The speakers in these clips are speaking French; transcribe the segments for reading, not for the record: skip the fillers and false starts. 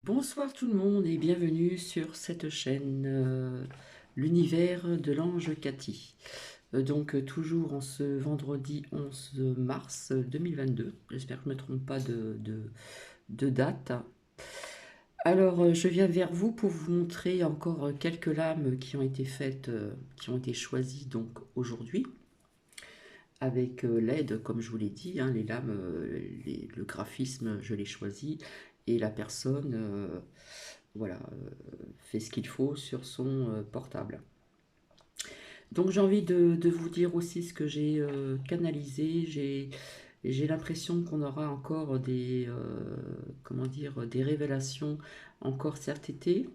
Bonsoir tout le monde et bienvenue sur cette chaîne, l'univers de l'ange Cathy. Toujours en ce vendredi 11 mars 2022, j'espère que je ne me trompe pas de date. Alors je viens vers vous pour vous montrer encore quelques lames qui ont été faites, qui ont été choisies donc aujourd'hui, avec l'aide, comme je vous l'ai dit, hein, les lames, le graphisme je l'ai choisi et la personne... voilà, fait ce qu'il faut sur son portable. Donc j'ai envie de vous dire aussi ce que j'ai canalisé. J'ai l'impression qu'on aura encore comment dire, des révélations encore cet été.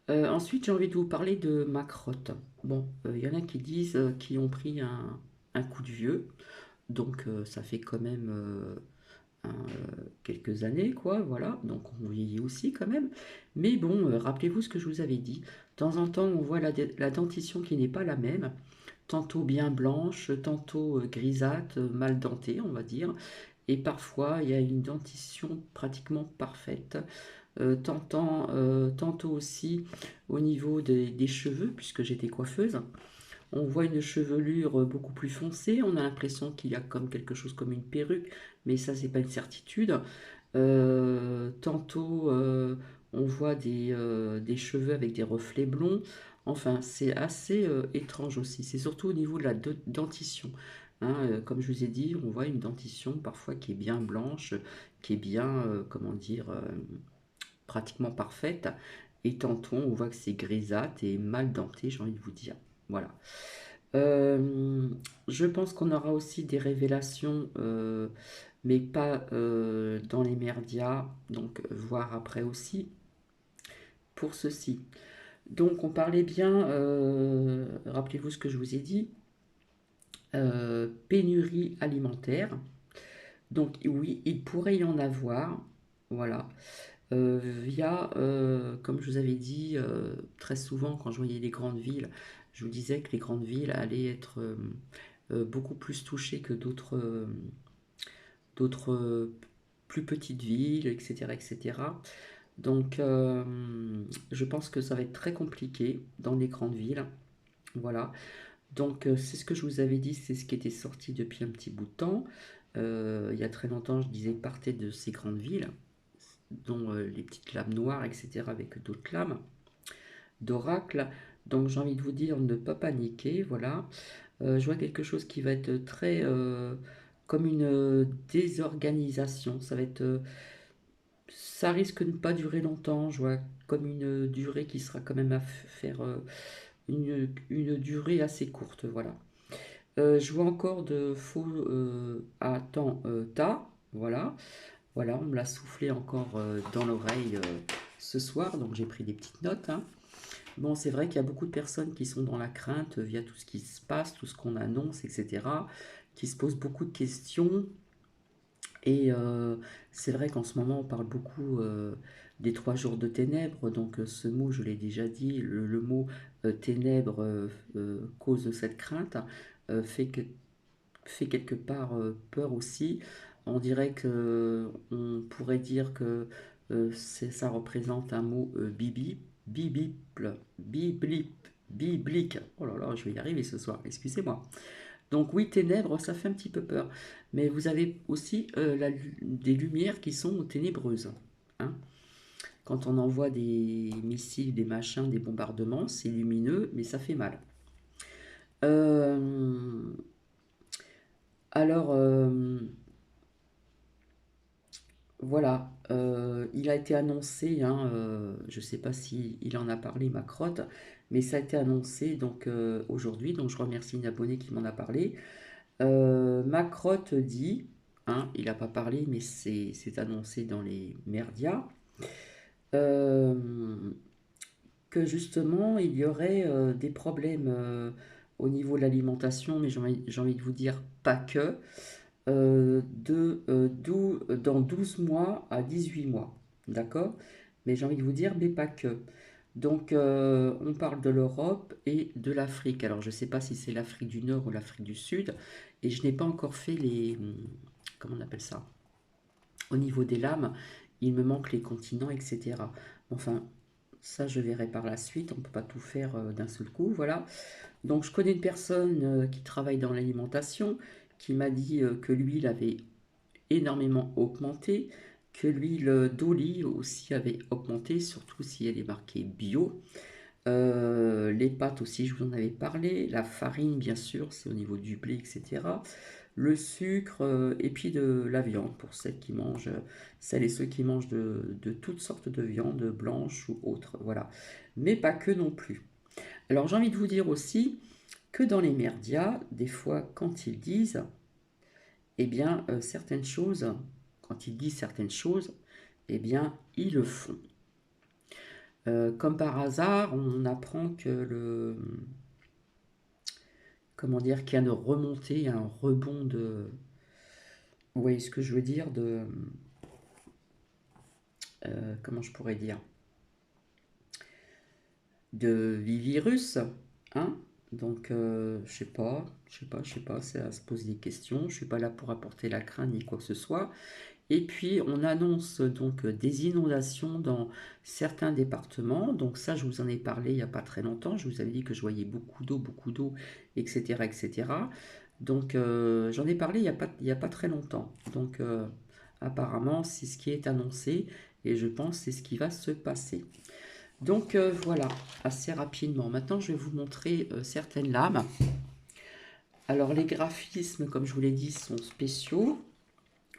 Ensuite, j'ai envie de vous parler de ma crotte. Bon, il y en a qui disent qu'ils ont pris un coup de vieux. Donc ça fait quand même quelques années, quoi, voilà, donc on vieillit aussi quand même. Mais bon, rappelez-vous ce que je vous avais dit. De temps en temps, on voit la dentition qui n'est pas la même, tantôt bien blanche, tantôt grisâtre, mal dentée, on va dire. Et parfois, il y a une dentition pratiquement parfaite. Tantôt aussi au niveau des cheveux, puisque j'étais coiffeuse. On voit une chevelure beaucoup plus foncée, on a l'impression qu'il y a comme quelque chose comme une perruque, mais ça c'est pas une certitude. Tantôt on voit des cheveux avec des reflets blonds. Enfin, c'est assez étrange aussi. C'est surtout au niveau de la dentition. Hein, comme je vous ai dit, on voit une dentition parfois qui est bien blanche, qui est bien, comment dire, pratiquement parfaite. Et tantôt on voit que c'est grisâtre et mal denté, j'ai envie de vous dire. Voilà. Euh, je pense qu'on aura aussi des révélations, mais pas dans les merdias, donc voir après aussi pour ceci. Donc on parlait bien, rappelez-vous ce que je vous ai dit, pénurie alimentaire. Donc oui, il pourrait y en avoir, voilà. Via, comme je vous avais dit, très souvent quand je voyais les grandes villes, je vous disais que les grandes villes allaient être beaucoup plus touchées que d'autres plus petites villes, etc., etc. Donc, je pense que ça va être très compliqué dans les grandes villes. Voilà. Donc, c'est ce que je vous avais dit, c'est ce qui était sorti depuis un petit bout de temps. Il y a très longtemps, je disais partez de ces grandes villes, dont les petites lames noires, etc., avec d'autres lames d'oracle. Donc j'ai envie de vous dire ne pas paniquer, voilà. Je vois quelque chose qui va être très comme une désorganisation. Ça va être, ça risque de ne pas durer longtemps. Je vois comme une durée qui sera quand même à faire une durée assez courte, voilà. Je vois encore de faux à temps tas, voilà. Voilà, on me l'a soufflé encore dans l'oreille ce soir, donc j'ai pris des petites notes, hein. Bon, c'est vrai qu'il y a beaucoup de personnes qui sont dans la crainte via tout ce qui se passe, tout ce qu'on annonce, etc., qui se posent beaucoup de questions. Et c'est vrai qu'en ce moment, on parle beaucoup des 3 jours de ténèbres. Donc, ce mot, je l'ai déjà dit, le mot ténèbres cause de cette crainte, fait, fait quelque part peur aussi. On dirait que on pourrait dire que ça représente un mot biblique, biblique. Oh là là, je vais y arriver ce soir, excusez-moi. Donc oui, ténèbres, ça fait un petit peu peur. Mais vous avez aussi des lumières qui sont ténébreuses, hein. Quand on envoie des missiles, des machins, des bombardements, c'est lumineux, mais ça fait mal. Euh, alors, voilà, il a été annoncé, hein, je ne sais pas si il en a parlé, ma crotte, mais ça a été annoncé donc aujourd'hui, donc je remercie une abonnée qui m'en a parlé. Ma crotte dit, hein, il n'a pas parlé, mais c'est annoncé dans les merdias, euh, que justement il y aurait des problèmes au niveau de l'alimentation, mais j'ai envie de vous dire pas que dans 12 mois à 18 mois. D'accord. Mais j'ai envie de vous dire, mais pas que. Donc, on parle de l'Europe et de l'Afrique. Alors, je ne sais pas si c'est l'Afrique du Nord ou l'Afrique du Sud. Et je n'ai pas encore fait les... Comment on appelle ça? Au niveau des lames, il me manque les continents, etc. Enfin, ça, je verrai par la suite. On ne peut pas tout faire d'un seul coup, voilà. Donc, je connais une personne qui travaille dans l'alimentation qui m'a dit que l'huile avait énormément augmenté, que l'huile d'olive aussi avait augmenté, surtout si elle est marquée bio. Les pâtes aussi, je vous en avais parlé. La farine, bien sûr, c'est au niveau du blé, etc. Le sucre et puis de la viande pour celles et ceux qui mangent de toutes sortes de viandes, blanches ou autres. Voilà. Mais pas que non plus. Alors j'ai envie de vous dire aussi que dans les médias, des fois, quand ils disent, eh bien, certaines choses, quand ils disent certaines choses, eh bien, ils le font. Comme par hasard, on apprend que comment dire, qu'il y a une remontée, un rebond de, vous voyez ce que je veux dire, comment je pourrais dire, de virus, hein. Donc, je sais pas, ça se pose des questions. Je suis pas là pour apporter la crainte ni quoi que ce soit. Et puis, on annonce donc des inondations dans certains départements. Donc ça, je vous en ai parlé il n'y a pas très longtemps. Je vous avais dit que je voyais beaucoup d'eau, etc., etc. Donc, j'en ai parlé il y a pas très longtemps. Donc, apparemment, c'est ce qui est annoncé et je pense que c'est ce qui va se passer. Donc, voilà, assez rapidement. Maintenant, je vais vous montrer certaines lames. Alors, les graphismes, comme je vous l'ai dit, sont spéciaux.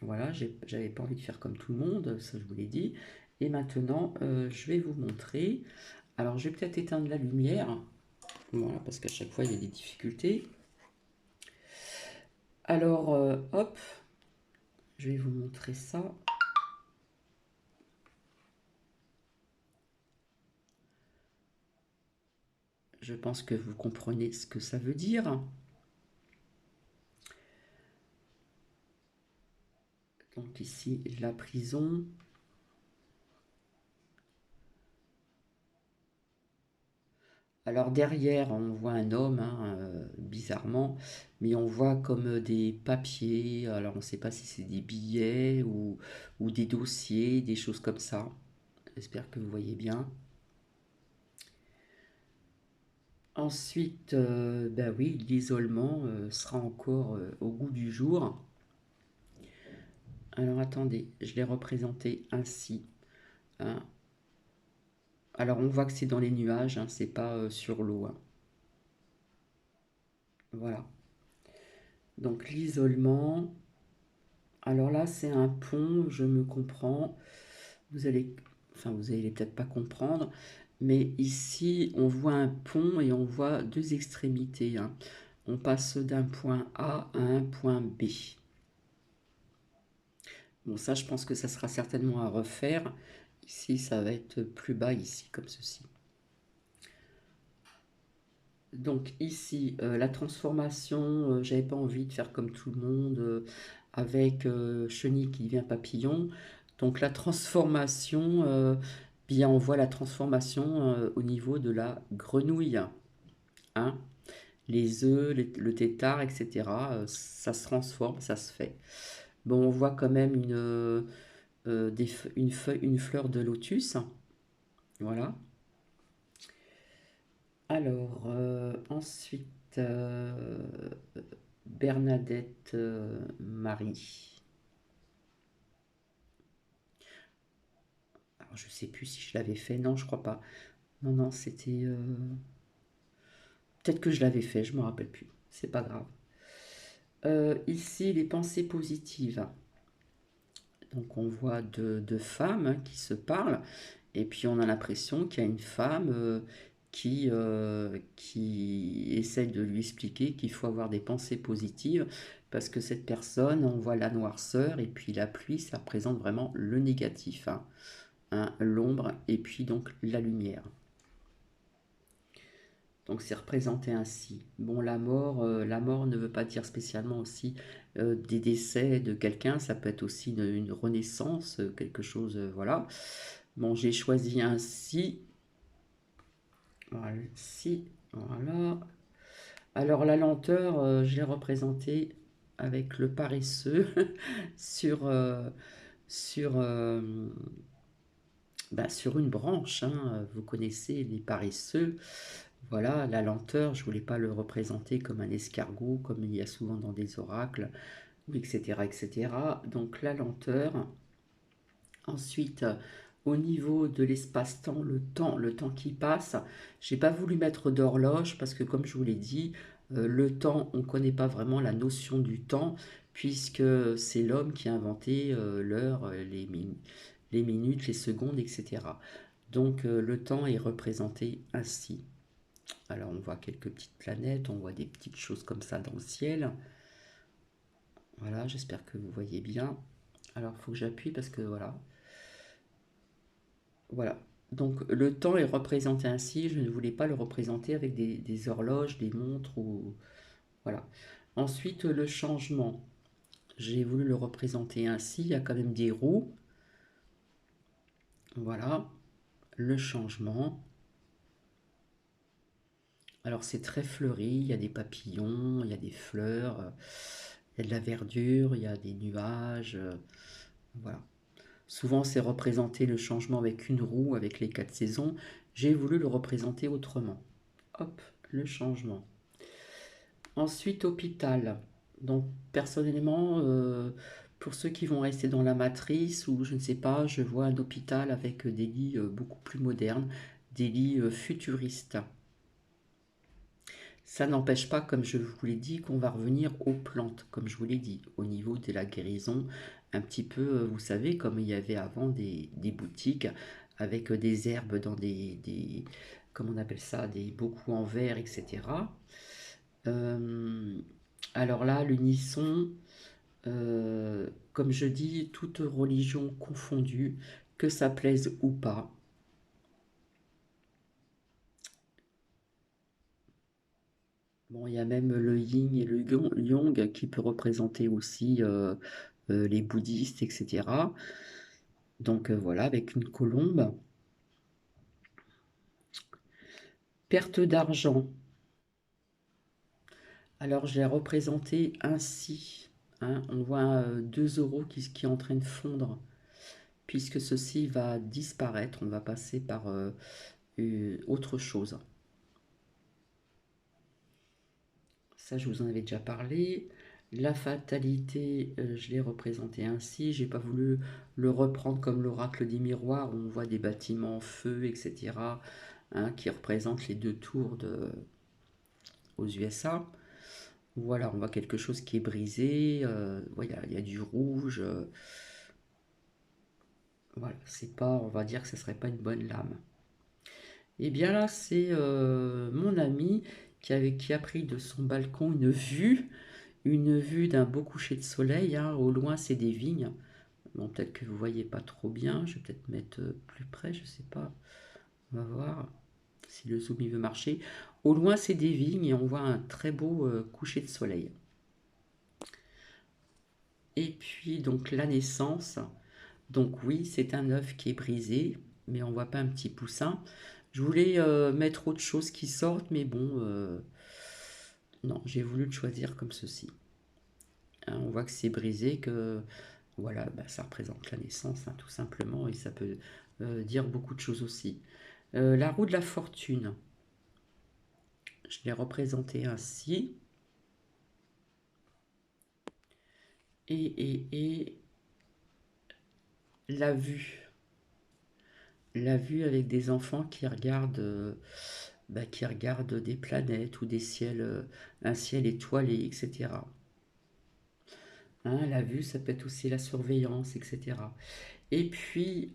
Voilà, j'avais pas envie de faire comme tout le monde, ça je vous l'ai dit. Et maintenant, je vais vous montrer. Alors, je vais peut-être éteindre la lumière. Voilà, parce qu'à chaque fois, il y a des difficultés. Alors, hop, je vais vous montrer ça. Je pense que vous comprenez ce que ça veut dire. Donc ici, la prison. Alors derrière, on voit un homme, hein, bizarrement, mais on voit comme des papiers. Alors on ne sait pas si c'est des billets ou des dossiers, des choses comme ça. J'espère que vous voyez bien. Ensuite, ben oui, l'isolement sera encore au goût du jour. Alors attendez, je l'ai représenté ainsi, hein. Alors on voit que c'est dans les nuages, hein, c'est pas sur l'eau, hein. Voilà. Donc l'isolement. Alors là, c'est un pont, je me comprends. Vous allez, enfin vous allez peut-être pas comprendre, mais ici on voit un pont et on voit deux extrémités, hein. On passe d'un point A à un point B. Bon, ça, je pense que ça sera certainement à refaire. Ici, ça va être plus bas, ici, comme ceci. Donc ici, la transformation, j'avais pas envie de faire comme tout le monde, avec chenille qui devient papillon. Donc la transformation, bien on voit la transformation au niveau de la grenouille, hein. Les œufs, le tétard, etc. Ça se transforme, ça se fait. Bon, on voit quand même une fleur de lotus. Voilà. Alors, ensuite, Bernadette Marie. Alors, je sais plus si je l'avais fait. Non, je crois pas. Non, non, c'était. Peut-être que je l'avais fait, je me rappelle plus. C'est pas grave. Ici, les pensées positives. Donc, on voit deux femmes, hein, qui se parlent. Et puis on a l'impression qu'il y a une femme qui essaye de lui expliquer qu'il faut avoir des pensées positives parce que cette personne, on voit la noirceur et puis la pluie, ça représente vraiment le négatif, hein, hein, l'ombre et puis donc la lumière. Donc c'est représenté ainsi. Bon, la mort ne veut pas dire spécialement aussi des décès de quelqu'un, ça peut être aussi une renaissance, quelque chose, voilà. Bon, j'ai choisi ainsi. Voilà, si, voilà. Alors la lenteur, je l'ai représentée avec le paresseux sur, sur, bah, sur une branche, hein. Vous connaissez les paresseux. Voilà, la lenteur, je voulais pas le représenter comme un escargot, comme il y a souvent dans des oracles, ou etc., etc. Donc la lenteur. Ensuite, au niveau de l'espace-temps, le temps qui passe, j'ai pas voulu mettre d'horloge parce que comme je vous l'ai dit, le temps, on ne connaît pas vraiment la notion du temps puisque c'est l'homme qui a inventé l'heure, les minutes, les secondes, etc. Donc le temps est représenté ainsi. Alors on voit quelques petites planètes, on voit des petites choses comme ça dans le ciel. Voilà, j'espère que vous voyez bien. Alors il faut que j'appuie parce que voilà. Voilà. Donc le temps est représenté ainsi. Je ne voulais pas le représenter avec des horloges, des montres ou voilà. Ensuite le changement. J'ai voulu le représenter ainsi. Il y a quand même des roues. Voilà. Le changement. Alors c'est très fleuri. Il y a des papillons, il y a des fleurs, il y a de la verdure, il y a des nuages. Voilà. Souvent c'est représenté le changement avec une roue, avec les quatre saisons. J'ai voulu le représenter autrement. Hop, le changement. Ensuite, hôpital. Donc, personnellement, pour ceux qui vont rester dans la matrice, ou je ne sais pas, je vois un hôpital avec des lits beaucoup plus modernes, des lits futuristes. Ça n'empêche pas, comme je vous l'ai dit, qu'on va revenir aux plantes, comme je vous l'ai dit, au niveau de la guérison, un petit peu, vous savez, comme il y avait avant des boutiques avec des herbes dans comment on appelle ça, des beaucoup en verre, etc. Euh, alors là, l'unisson, comme je dis, toute religion confondue, que ça plaise ou pas. Bon, il y a même le yin et le yang qui peut représenter aussi les bouddhistes, etc. Donc voilà, avec une colombe. Perte d'argent. Alors je l'ai représenté ainsi, hein. On voit 2 euros qui est en train de fondre, puisque ceci va disparaître. On va passer par autre chose. Ça, je vous en avais déjà parlé. La fatalité, je l'ai représenté ainsi. J'ai pas voulu le reprendre comme l'oracle des miroirs où on voit des bâtiments en feu, etc., hein, qui représentent les deux tours aux USA. Voilà, on voit quelque chose qui est brisé. Voilà, il y a du rouge. Voilà, c'est pas, on va dire que ce serait pas une bonne lame. Et bien là, c'est mon ami qui a pris de son balcon une vue d'un beau coucher de soleil, hein. Au loin, c'est des vignes. Bon, peut-être que vous voyez pas trop bien. Je vais peut-être mettre plus près, je sais pas. On va voir si le zoom il veut marcher. Au loin, c'est des vignes et on voit un très beau coucher de soleil. Et puis, donc, la naissance. Donc, oui, c'est un œuf qui est brisé, mais on voit pas un petit poussin. Je voulais mettre autre chose qui sorte, mais bon, non, j'ai voulu le choisir comme ceci. Hein, on voit que c'est brisé, que voilà, bah, ça représente la naissance, hein, tout simplement, et ça peut dire beaucoup de choses aussi. La roue de la fortune, je l'ai représentée ainsi, et la vue. La vue avec des enfants qui regardent des planètes ou des ciels, un ciel étoilé, etc. Hein, la vue, ça peut être aussi la surveillance, etc. Et puis,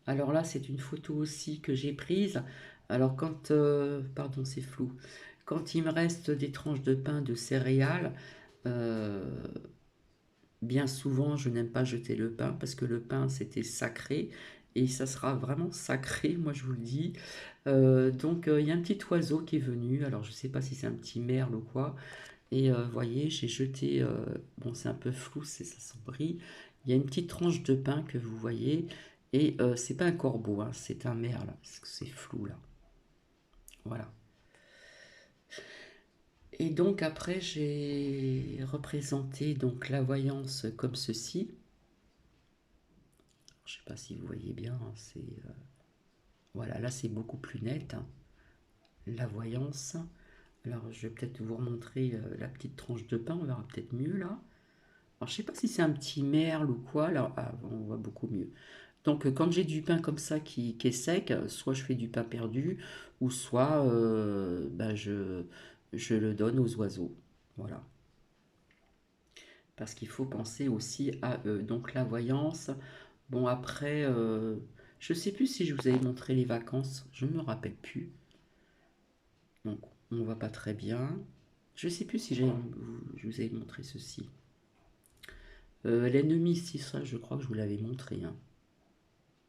alors là, c'est une photo aussi que j'ai prise. Alors quand, pardon, c'est flou. Quand il me reste des tranches de pain de céréales, euh, bien souvent, je n'aime pas jeter le pain parce que le pain, c'était sacré. Et ça sera vraiment sacré, moi je vous le dis. Donc il y a un petit oiseau qui est venu. Alors je ne sais pas si c'est un petit merle ou quoi. Et vous voyez, j'ai jeté, bon c'est un peu flou, ça s'embrit. Il y a une petite tranche de pain que vous voyez. Et c'est pas un corbeau, hein, c'est un merle, parce que c'est flou là. Voilà. Et donc après, j'ai représenté donc la voyance comme ceci. Je ne sais pas si vous voyez bien, hein, voilà, là c'est beaucoup plus net, hein, la voyance. Alors je vais peut-être vous remontrer la petite tranche de pain, on verra peut-être mieux là. Alors je sais pas si c'est un petit merle ou quoi, là ah, bon, on voit beaucoup mieux. Donc quand j'ai du pain comme ça qui est sec, soit je fais du pain perdu, ou soit ben, je le donne aux oiseaux. Voilà. Parce qu'il faut penser aussi à eux. Donc la voyance, bon après, je sais plus si je vous avais montré les vacances, je ne me rappelle plus. Donc on voit pas très bien. Je sais plus si je vous avais montré ceci. L'ennemi, si ça, je crois que je vous l'avais montré, hein.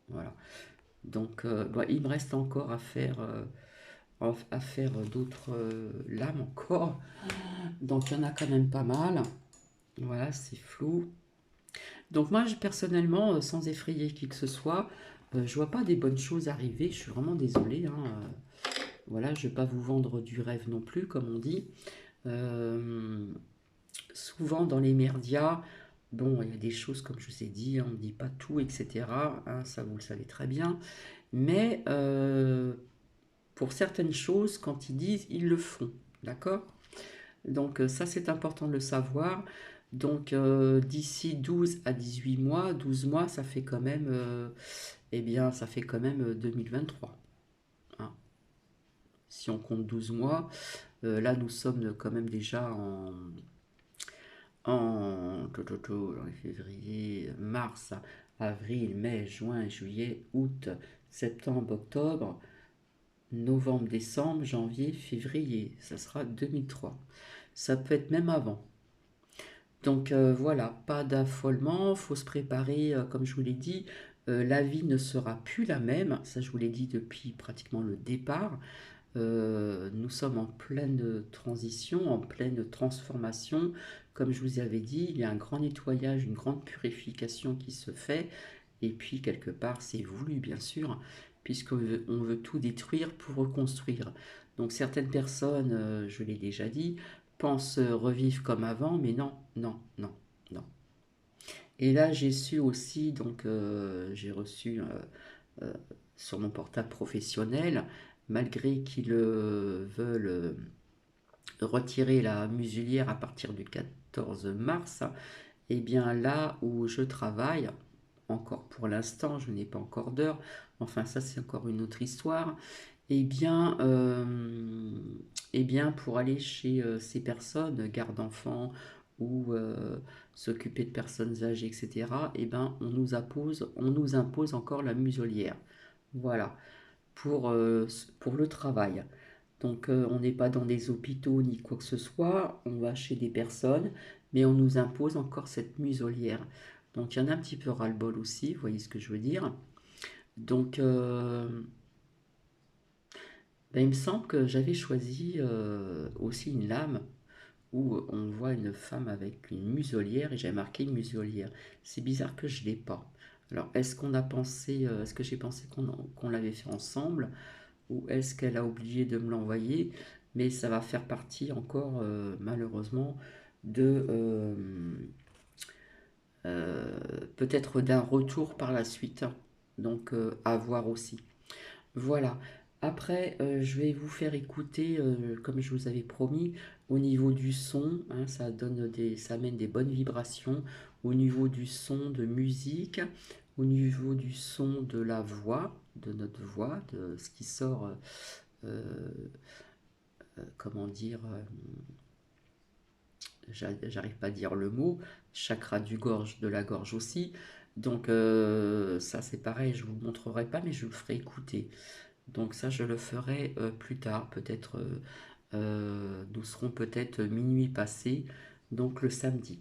Voilà. Donc bon, il me reste encore à faire d'autres lames encore. Donc il y en a quand même pas mal. Voilà, c'est flou. Donc moi, personnellement, sans effrayer qui que ce soit, je vois pas des bonnes choses arriver. Je suis vraiment désolée, hein. Voilà, je vais pas vous vendre du rêve non plus, comme on dit. Euh, Souvent dans les merdias, bon, il y a des choses comme je vous ai dit, on ne dit pas tout, etc., hein, ça vous le savez très bien. Mais pour certaines choses, quand ils disent, ils le font. D'accord? Donc ça, c'est important de le savoir. Donc d'ici 12 à 18 mois, 12 mois, ça fait quand même, eh bien, ça fait quand même 2023, hein. Si on compte 12 mois, là, nous sommes quand même déjà février, mars, avril, mai, juin, juillet, août, septembre, octobre, novembre, décembre, janvier, février. Ça sera 2003. Ça peut être même avant. Donc voilà, pas d'affolement, faut se préparer, comme je vous l'ai dit, la vie ne sera plus la même, ça je vous l'ai dit depuis pratiquement le départ. Nous sommes en pleine transition, en pleine transformation. Comme je vous avais dit, il y a un grand nettoyage, une grande purification qui se fait, et puis quelque part c'est voulu bien sûr, puisqu'on veut tout détruire pour reconstruire. Donc certaines personnes, je l'ai déjà dit, pensent revivre comme avant, mais non, non, non, non. Et là j'ai su aussi, donc j'ai reçu euh, sur mon portable professionnel, malgré qu'ils veulent retirer la muselière à partir du 14 mars, et bien là où je travaille, encore pour l'instant, je n'ai pas encore d'heure, enfin ça c'est encore une autre histoire, et bien, pour aller chez ces personnes, garde d'enfants ou s'occuper de personnes âgées, etc., et bien on nous impose encore la muselière. Voilà, pour le travail. Donc on n'est pas dans des hôpitaux ni quoi que ce soit, on va chez des personnes, mais on nous impose encore cette muselière. Donc il y en a un petit peu ras-le-bol aussi, vous voyez ce que je veux dire. Donc ben, il me semble que j'avais choisi aussi une lame où on voit une femme avec une muselière et j'ai marqué muselière. C'est bizarre que je ne l'ai pas. Alors est-ce qu'on a pensé, est-ce que j'ai pensé qu'on l'avait fait ensemble ou est-ce qu'elle a oublié de me l'envoyer? Mais ça va faire partie encore, malheureusement, de peut-être d'un retour par la suite. Donc, à voir aussi. Voilà. Après, je vais vous faire écouter, comme je vous avais promis, au niveau du son, hein, ça amène des bonnes vibrations. Au niveau du son de musique, au niveau du son de la voix, de notre voix, de ce qui sort, euh, comment dire, j'arrive pas à dire le mot, chakra du gorge, de la gorge aussi. Donc ça c'est pareil, je vous montrerai pas, mais je vous ferai écouter. Donc ça je le ferai plus tard, peut-être nous serons peut-être minuit passé, donc le samedi.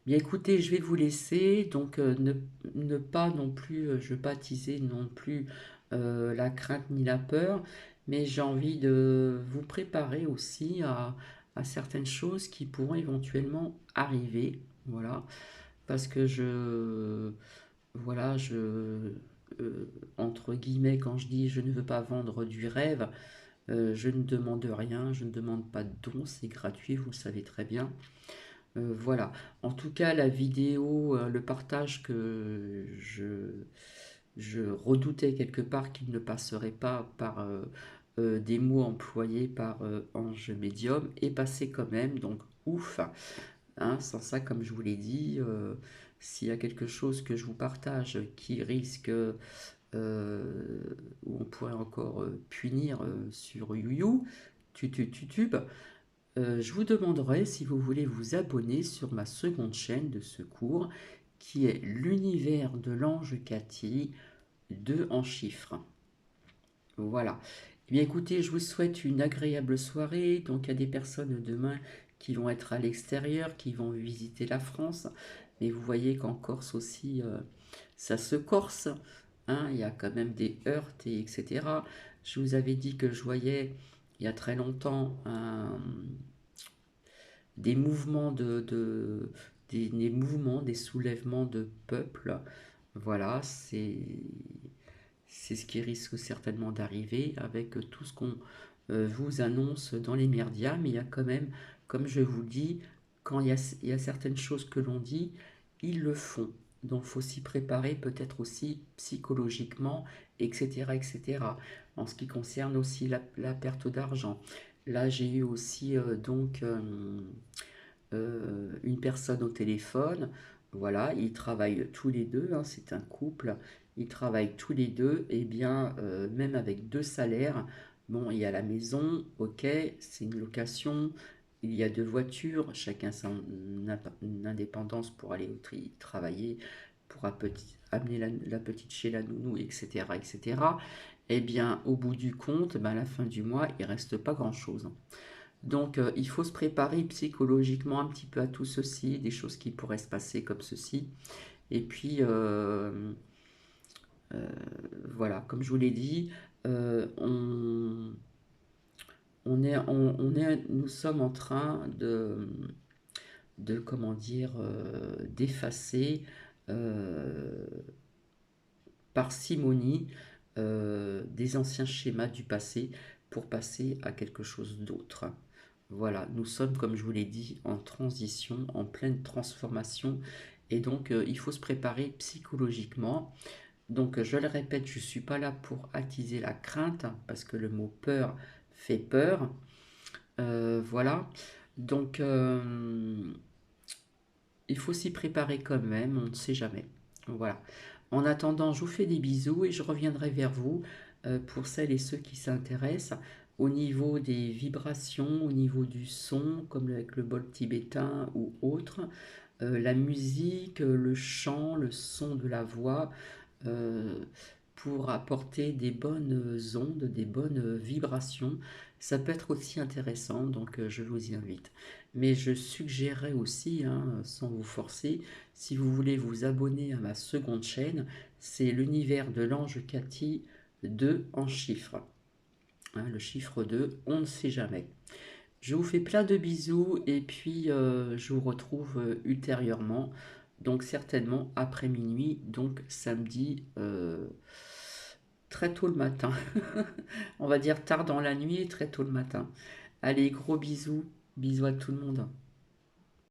Bien écoutez, je vais vous laisser, donc ne pas non plus, je ne veux pas attiser non plus la crainte ni la peur, mais j'ai envie de vous préparer aussi à certaines choses qui pourront éventuellement arriver, voilà, parce que voilà, entre guillemets, quand je dis je ne veux pas vendre du rêve, Je ne demande rien, je ne demande pas de dons, c'est gratuit, vous le savez très bien. Voilà. En tout cas, la vidéo, le partage que je redoutais quelque part qu'il ne passerait pas par des mots employés par Ange Médium est passé quand même, donc ouf. Hein, sans ça, comme je vous l'ai dit, s'il y a quelque chose que je vous partage qui risque, où on pourrait encore punir sur YouYou, TubeTube, je vous demanderai si vous voulez vous abonner sur ma seconde chaîne de secours qui est l'univers de l'ange Cathy, 2 en chiffres. Voilà. Eh bien écoutez, je vous souhaite une agréable soirée. Donc il y a des personnes demain qui vont être à l'extérieur, qui vont visiter la France. Mais vous voyez qu'en Corse aussi, ça se corse. Hein, il y a quand même des heurts, et etc. Je vous avais dit que je voyais il y a très longtemps des mouvements des mouvements, des soulèvements de peuple. Voilà, c'est ce qui risque certainement d'arriver avec tout ce qu'on vous annonce dans les médias, mais il y a quand même, comme je vous dis, quand il y a certaines choses que l'on dit, ils le font. Donc il faut s'y préparer peut-être aussi psychologiquement, etc., etc. En ce qui concerne aussi la perte d'argent. Là, j'ai eu aussi une personne au téléphone. Voilà, ils travaillent tous les deux, hein, c'est un couple. Ils travaillent tous les deux, et bien, même avec 2 salaires, bon, il y a la maison, ok, c'est une location, il y a 2 voitures, chacun son indépendance pour aller travailler, pour amener la petite chez la nounou, etc., etc. Et bien, au bout du compte, ben, à la fin du mois, il reste pas grand-chose. Donc, il faut se préparer psychologiquement un petit peu à tout ceci, des choses qui pourraient se passer comme ceci. Et puis, voilà, comme je vous l'ai dit, euh, on, nous sommes en train comment dire, d'effacer euh, parcimonie des anciens schémas du passé pour passer à quelque chose d'autre. Voilà, nous sommes, comme je vous l'ai dit, en transition, en pleine transformation, et donc il faut se préparer psychologiquement. Donc je le répète, je ne suis pas là pour attiser la crainte, parce que le mot peur fait peur. Voilà, donc il faut s'y préparer quand même, on ne sait jamais. Voilà. En attendant, je vous fais des bisous et je reviendrai vers vous pour celles et ceux qui s'intéressent au niveau des vibrations, au niveau du son, comme avec le bol tibétain ou autre, la musique, le chant, le son de la voix, euh, pour apporter des bonnes ondes, des bonnes vibrations. Ça peut être aussi intéressant, donc je vous y invite. Mais je suggérerais aussi, hein, sans vous forcer, si vous voulez vous abonner à ma seconde chaîne, c'est l'univers de l'ange Cathy 2 en chiffres. Hein, le chiffre 2, on ne sait jamais. Je vous fais plein de bisous et puis je vous retrouve ultérieurement, donc certainement après minuit, donc samedi très tôt le matin. On va dire tard dans la nuit et très tôt le matin. Allez, gros bisous, bisous à tout le monde.